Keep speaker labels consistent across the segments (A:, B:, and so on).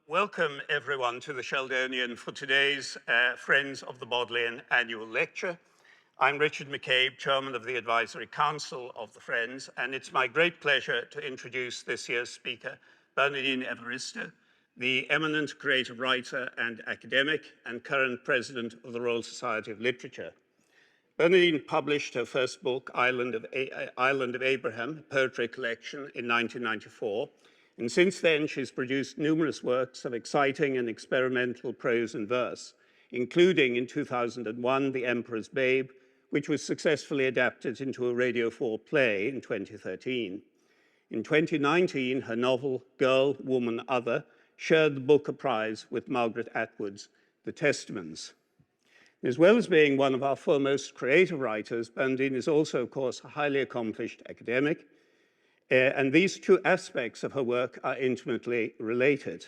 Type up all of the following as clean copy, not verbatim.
A: Welcome everyone to the Sheldonian for today's Friends of the Bodleian annual lecture. I'm Richard McCabe, Chairman of the Advisory Council of the Friends, and it's my great pleasure to introduce this year's speaker, Bernardine Evaristo, the eminent creative writer and academic and current president of the Royal Society of Literature. Bernardine published her first book, Island of Abraham, a poetry collection, in 1994. And since then, she's produced numerous works of exciting and experimental prose and verse, including in 2001, The Emperor's Babe, which was successfully adapted into a Radio 4 play in 2013. In 2019, her novel, Girl, Woman, Other, shared the Booker Prize with Margaret Atwood's The Testaments. As well as being one of our foremost creative writers, Bernardine is also, of course, a highly accomplished academic, and these two aspects of her work are intimately related.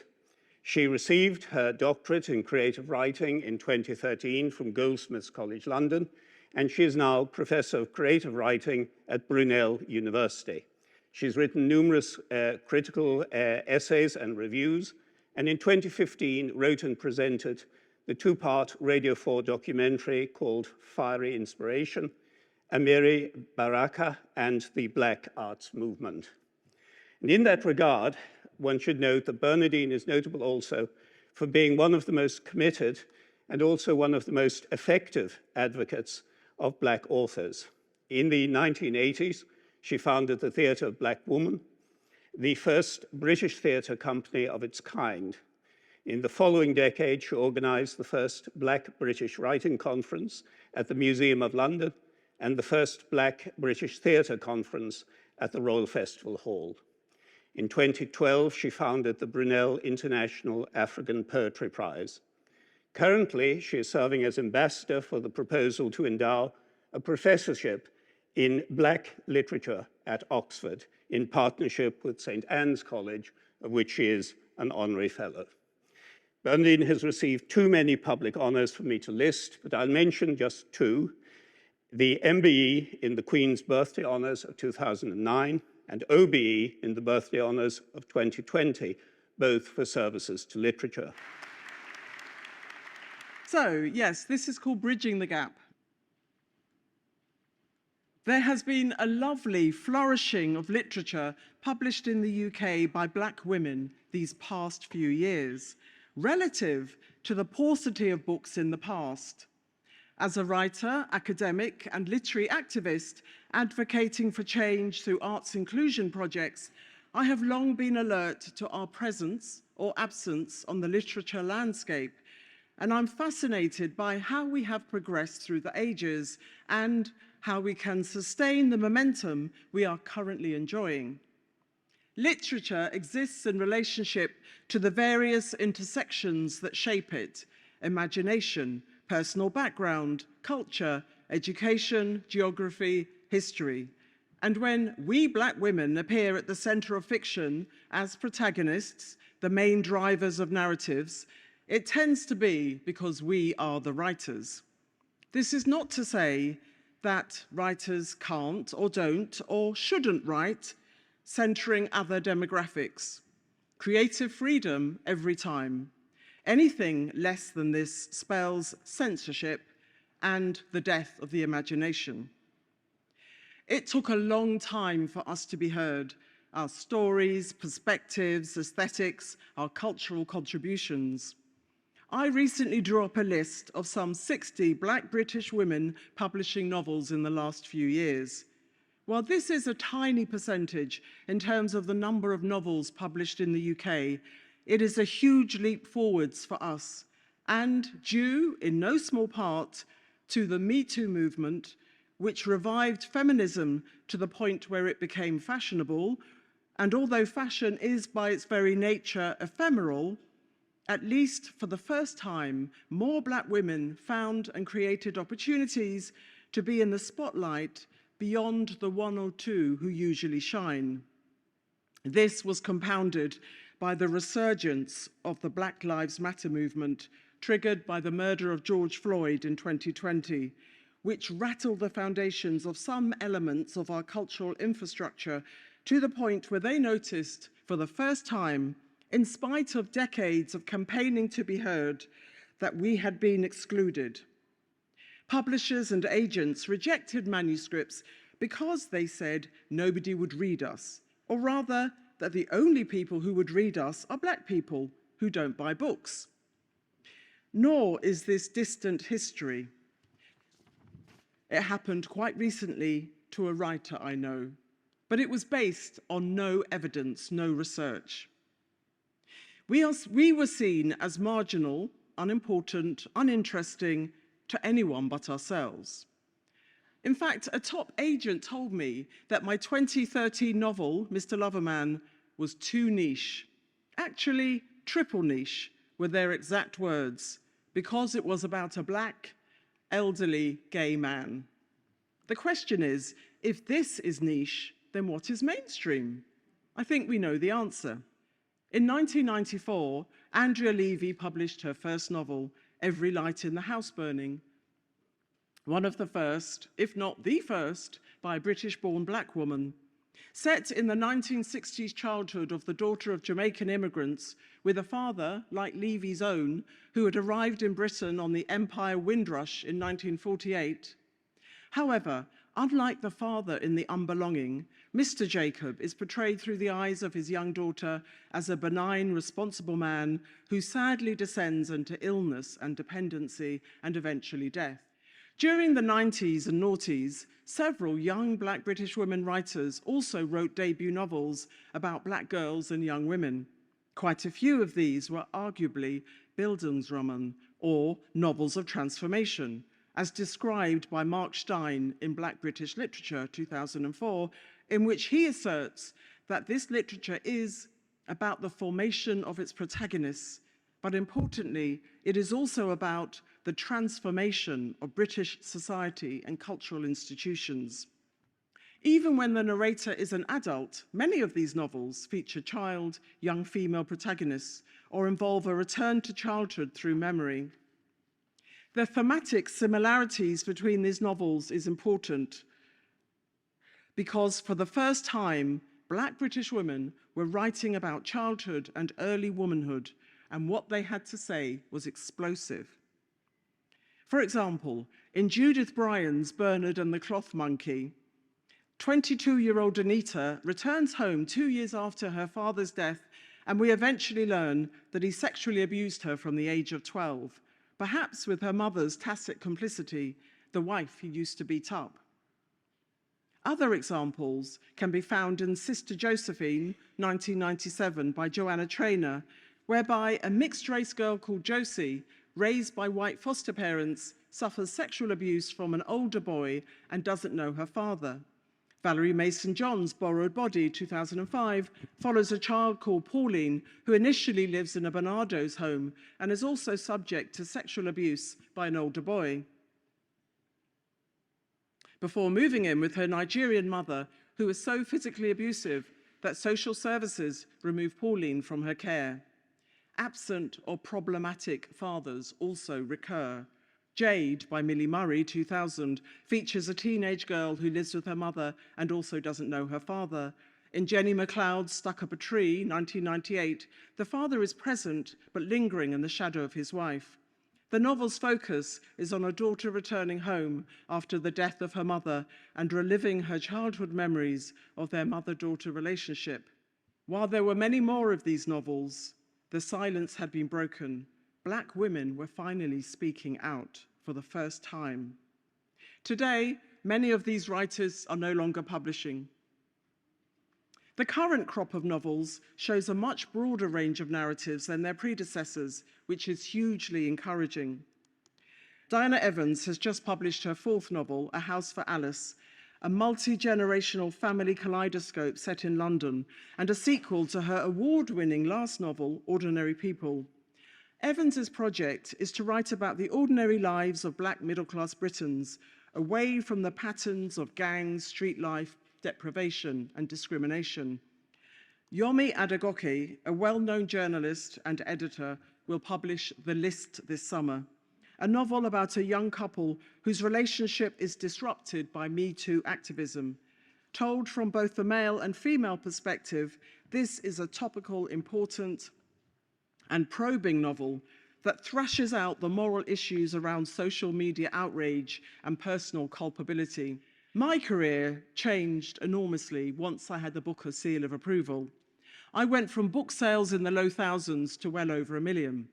A: She received her doctorate in creative writing in 2013 from Goldsmiths College London, and she is now Professor of Creative Writing at Brunel University. She's written numerous critical essays and reviews, and in 2015 wrote and presented the two-part Radio 4 documentary called Fiery Inspiration, Amiri Baraka and the Black Arts Movement. And in that regard, one should note that Bernardine is notable also for being one of the most committed and also one of the most effective advocates of Black authors. In the 1980s, she founded the Theatre of Black Women, the first British theatre company of its kind. In the following decade, she organized the first Black British Writing Conference at the Museum of London and the first Black British Theatre Conference at the Royal Festival Hall. In 2012, she founded the Brunel International African Poetry Prize. Currently, she is serving as ambassador for the proposal to endow a professorship in Black literature at Oxford in partnership with St. Anne's College, of which she is an honorary fellow. Bernardine has received too many public honors for me to list, but I'll mention just two: the MBE in the Queen's Birthday Honors of 2009 and OBE in the Birthday Honors of 2020, both for services to literature.
B: So, yes, this is called Bridging the Gap. There has been a lovely flourishing of literature published in the UK by Black women these past few years, relative to the paucity of books in the past. As a writer, academic, and literary activist advocating for change through arts inclusion projects, I have long been alert to our presence or absence on the literature landscape, and I'm fascinated by how we have progressed through the ages and how we can sustain the momentum we are currently enjoying. Literature exists in relationship to the various intersections that shape it: imagination, personal background, culture, education, geography, history. And when we Black women appear at the center of fiction as protagonists, the main drivers of narratives, it tends to be because we are the writers. This is not to say that writers can't or don't or shouldn't write centering other demographics. Creative freedom every time. Anything less than this spells censorship and the death of the imagination. It took a long time for us to be heard. Our stories, perspectives, aesthetics, our cultural contributions. I recently drew up a list of some 60 Black British women publishing novels in the last few years. While this is a tiny percentage in terms of the number of novels published in the UK, it is a huge leap forwards for us, and due in no small part to the Me Too movement, which revived feminism to the point where it became fashionable. And although fashion is by its very nature ephemeral, at least for the first time, more Black women found and created opportunities to be in the spotlight beyond the one or two who usually shine. This was compounded by the resurgence of the Black Lives Matter movement, triggered by the murder of George Floyd in 2020, which rattled the foundations of some elements of our cultural infrastructure to the point where they noticed for the first time in spite of decades of campaigning to be heard that we had been excluded. Publishers and agents rejected manuscripts because they said nobody would read us, or rather that the only people who would read us are Black people who don't buy books. Nor is this distant history. It happened quite recently to a writer I know, but it was based on no evidence, no research. We were seen as marginal, unimportant, uninteresting to anyone but ourselves. In fact, a top agent told me that my 2013 novel, Mr. Loverman, was too niche. Actually, triple niche were their exact words, because it was about a Black, elderly, gay man. The question is, if this is niche, then what is mainstream? I think we know the answer. In 1994, Andrea Levy published her first novel, Every Light in the House Burning, one of the first, if not the first, by a British-born Black woman. Set in the 1960s childhood of the daughter of Jamaican immigrants, with a father, like Levy's own, who had arrived in Britain on the Empire Windrush in 1948. However, unlike the father in The Unbelonging, Mr. Jacob is portrayed through the eyes of his young daughter as a benign, responsible man who sadly descends into illness and dependency and eventually death. During the 90s and noughties, several young Black British women writers also wrote debut novels about Black girls and young women. Quite a few of these were arguably Bildungsroman, or novels of transformation, as described by Mark Stein in Black British Literature 2004, in which he asserts that this literature is about the formation of its protagonists, but importantly, it is also about the transformation of British society and cultural institutions. Even when the narrator is an adult, many of these novels feature child, young female protagonists, or involve a return to childhood through memory. The thematic similarities between these novels is important because for the first time, Black British women were writing about childhood and early womanhood, and what they had to say was explosive. For example, in Judith Bryan's Bernard and the Cloth Monkey, 22-year-old Anita returns home 2 years after her father's death, and we eventually learn that he sexually abused her from the age of 12, perhaps with her mother's tacit complicity, the wife he used to beat up. Other examples can be found in Sister Josephine, 1997, by Joanna Trainer, whereby a mixed-race girl called Josie, raised by white foster parents, suffers sexual abuse from an older boy and doesn't know her father. Valerie Mason-John's Borrowed Body, 2005, follows a child called Pauline, who initially lives in a Barnardo's home and is also subject to sexual abuse by an older boy, before moving in with her Nigerian mother, who is so physically abusive that social services remove Pauline from her care. Absent or problematic fathers also recur. Jade by Millie Murray, 2000, features a teenage girl who lives with her mother and also doesn't know her father. In Jenny MacLeod's Stuck Up a Tree, 1998, the father is present but lingering in the shadow of his wife. The novel's focus is on a daughter returning home after the death of her mother and reliving her childhood memories of their mother-daughter relationship. While there were many more of these novels, the silence had been broken. Black women were finally speaking out for the first time. Today, many of these writers are no longer publishing. The current crop of novels shows a much broader range of narratives than their predecessors, which is hugely encouraging. Diana Evans has just published her fourth novel, A House for Alice, a multi-generational family kaleidoscope set in London, and a sequel to her award-winning last novel, Ordinary People. Evans's project is to write about the ordinary lives of Black middle-class Britons, away from the patterns of gangs, street life, deprivation, and discrimination. Yomi Adegoke, a well-known journalist and editor, will publish The List this summer, a novel about a young couple whose relationship is disrupted by Me Too activism. Told from both the male and female perspective, this is a topical, important, and probing novel that thrashes out the moral issues around social media outrage and personal culpability. My career changed enormously once I had the Booker seal of approval. I went from book sales in the low thousands to well over 1 million.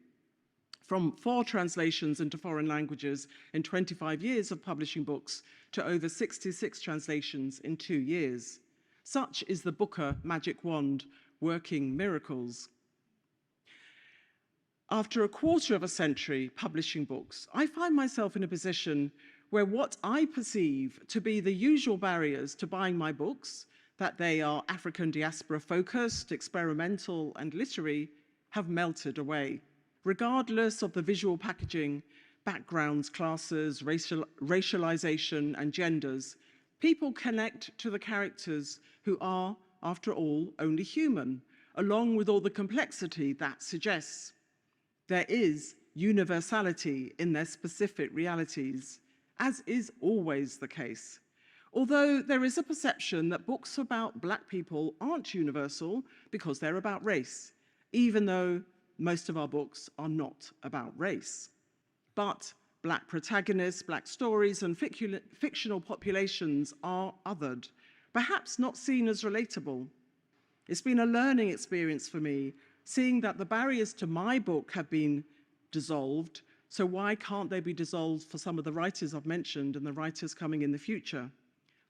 B: From 4 translations into foreign languages in 25 years of publishing books to over 66 translations in 2 years. Such is the Booker magic wand working miracles. After a quarter of a century publishing books, I find myself in a position where what I perceive to be the usual barriers to buying my books, that they are African diaspora focused, experimental and literary, have melted away, regardless of the visual packaging, backgrounds, classes, racialization and genders. People connect to the characters who are, after all, only human, along with all the complexity that suggests. There is universality in their specific realities, as is always the case. Although there is a perception that books about Black people aren't universal because they're about race, even though most of our books are not about race. But Black protagonists, Black stories, and fictional populations are othered, perhaps not seen as relatable. It's been a learning experience for me, seeing that the barriers to my book have been dissolved, so why can't they be dissolved for some of the writers I've mentioned and the writers coming in the future?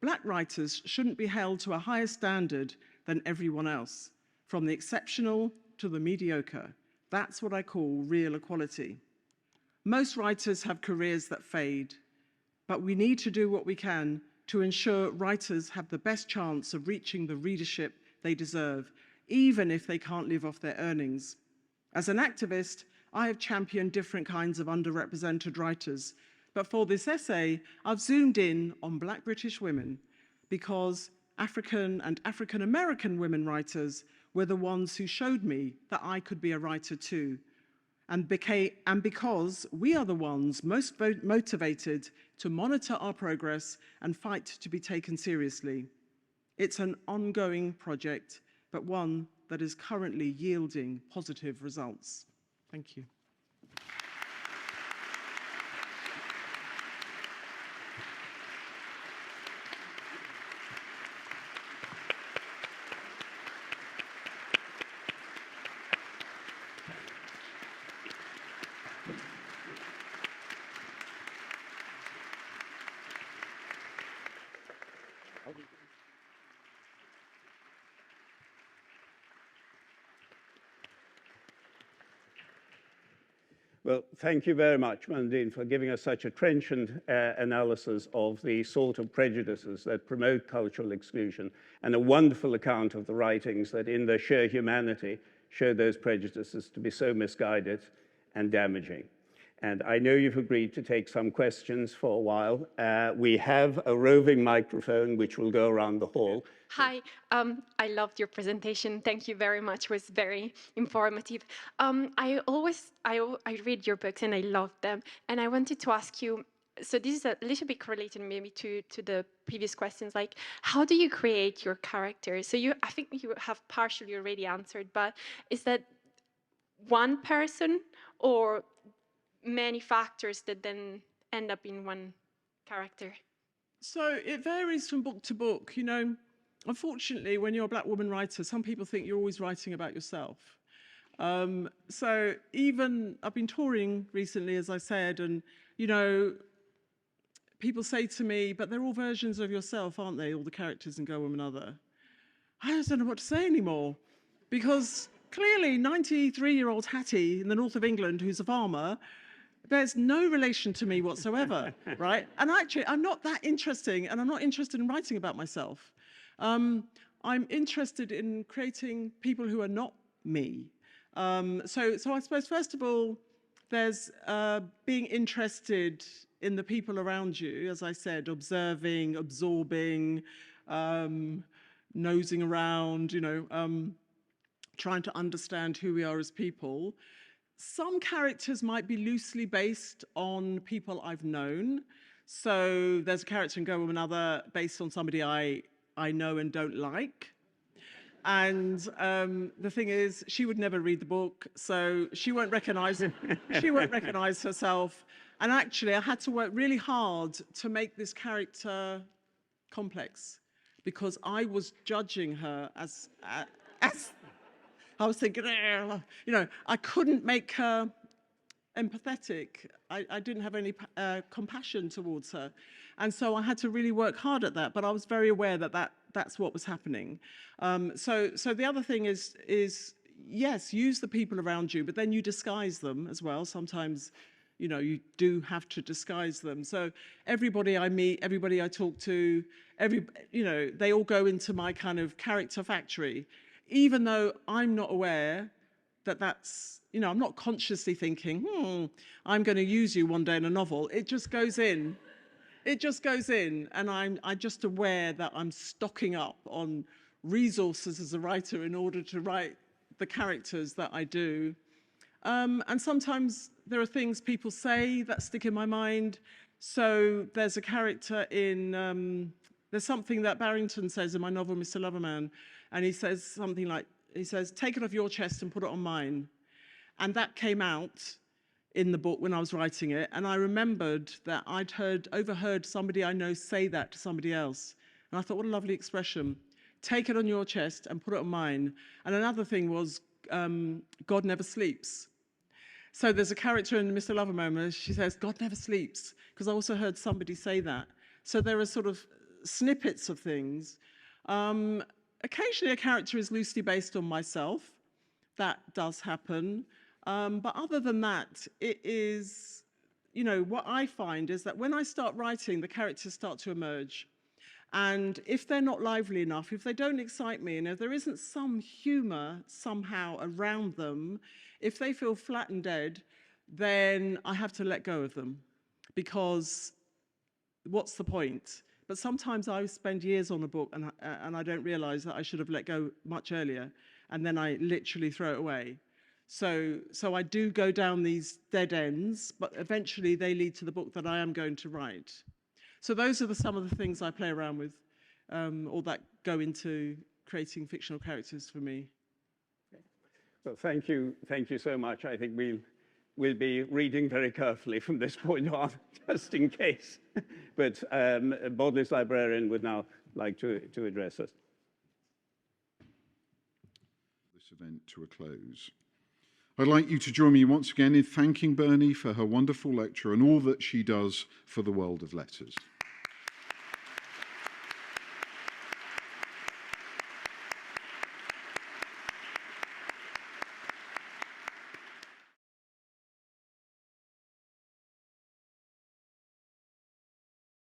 B: Black writers shouldn't be held to a higher standard than everyone else, from the exceptional to the mediocre. That's what I call real equality. Most writers have careers that fade, but we need to do what we can to ensure writers have the best chance of reaching the readership they deserve, even if they can't live off their earnings. As an activist, I have championed different kinds of underrepresented writers, but for this essay, I've zoomed in on Black British women because African and African American women writers were the ones who showed me that I could be a writer too, and because we are the ones most motivated to monitor our progress and fight to be taken seriously. It's an ongoing project, but one that is currently yielding positive results. Thank you.
A: Well, thank you very much, Bernardine, for giving us such a trenchant analysis of the sort of prejudices that promote cultural exclusion, and a wonderful account of the writings that, in their sheer humanity, show those prejudices to be so misguided and damaging. And I know you've agreed to take some questions for a while. We have a roving microphone which will go around the hall.
C: Hi, I loved your presentation. Thank you very much. It was very informative. I read your books and I love them. And I wanted to ask you, so this is a little bit correlated maybe to the previous questions, like how do you create your characters? So I think you have partially already answered, but is that one person or many factors that then end up in one character?
B: So it varies from book to book. You know, unfortunately, when you're a Black woman writer, some people think you're always writing about yourself. So even, I've been touring recently, as I said, and, you know, people say to me, but they're all versions of yourself, aren't they? All the characters in Go Woman Other. I just don't know what to say anymore, because clearly 93-year-old Hattie in the north of England, who's a farmer, bears no relation to me whatsoever, right? And actually, I'm not that interesting, and I'm not interested in writing about myself. I'm interested in creating people who are not me. So I suppose, first of all, there's being interested in the people around you, as I said, observing, absorbing, nosing around, you know, trying to understand who we are as people. Some characters might be loosely based on people I've known. So there's a character in Go Woman Other based on somebody I know and don't like. And the thing is, she would never read the book, so she won't recognize herself. And actually, I had to work really hard to make this character complex, because I was judging her as I was thinking, you know, I couldn't make her empathetic. I didn't have any compassion towards her. And so I had to really work hard at that, but I was very aware that that's what was happening. So the other thing is, yes, use the people around you, but then you disguise them as well. Sometimes, you know, you do have to disguise them. So everybody I meet, everybody I talk to, you know, they all go into my kind of character factory, even though I'm not aware that that's, you know, I'm not consciously thinking, I'm going to use you one day in a novel. It just goes in. It just goes in, and I'm just aware that I'm stocking up on resources as a writer in order to write the characters that I do. And sometimes there are things people say that stick in my mind. So there's a character in, there's something that Barrington says in my novel, Mr. Loverman, and he says something like, he says, take it off your chest and put it on mine. And that came out in the book when I was writing it, and I remembered that I'd overheard somebody I know say that to somebody else. And I thought, what a lovely expression. Take it on your chest and put it on mine. And another thing was, God never sleeps. So there's a character in Mr. Loverman where she says, God never sleeps, because I also heard somebody say that. So there are sort of snippets of things. Occasionally a character is loosely based on myself. That does happen. But other than that, it is, you know, what I find is that when I start writing, the characters start to emerge. And if they're not lively enough, if they don't excite me, and if there isn't some humor somehow around them, if they feel flat and dead, then I have to let go of them, because what's the point? But sometimes I spend years on a book and I don't realize that I should have let go much earlier, and then I literally throw it away. So I do go down these dead ends, but eventually they lead to the book that I am going to write. So those are some of the things I play around with, or that go into creating fictional characters for me.
A: Well, thank you so much. I think we'll be reading very carefully from this point on, just in case. But Baudelaires librarian would now like to address us.
D: This event to a close. I'd like you to join me once again in thanking Bernie for her wonderful lecture and all that she does for the world of letters.